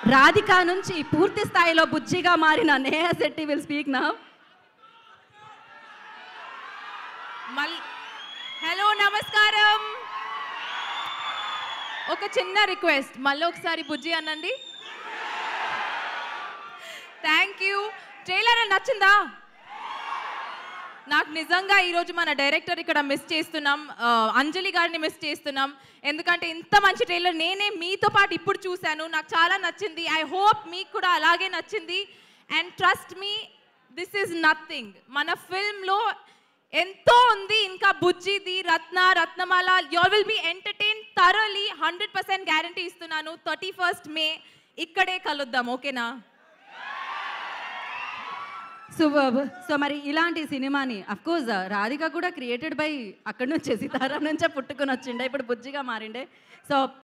రాధిక నుంచి పూర్తి స్థాయిలో బుజ్జిగా మారిన Neha Shetty will speak now. Hello, నమస్కారం. ఒక చిన్న రిక్వెస్ట్, మళ్ళీ ఒకసారి బుజ్జి అనండి. Thank you. ట్రైలర్ నచ్చిందా? నాకు నిజంగా ఈరోజు మన డైరెక్టర్ ఇక్కడ మిస్ చేస్తున్నాం, అంజలి గారిని మిస్ చేస్తున్నాం. ఎందుకంటే ఇంత మంచి ట్రైలర్ నేనే మీతో పాటు ఇప్పుడు చూశాను, నాకు చాలా నచ్చింది. ఐ హోప్ మీకు కూడా అలాగే నచ్చింది. And trust me, this is nothing. మన ఫిల్మ్లో ఎంతో ఉంది ఇంకా. బుజ్జిది, Ratnamala, you will be entertain thoroughly. 100% guarantee ఇస్తున్నాను. 31st మే ఇక్కడే కలుద్దాం, ఓకేనా? సో మరి ఇలాంటి సినిమాని అఫ్కోర్స్ రాధిక కూడా క్రియేటెడ్ బై అక్కడి నుంచే, సితారా నుంచే పుట్టుకొని వచ్చిండే, ఇప్పుడు బుజ్జిగా మారిండే. సో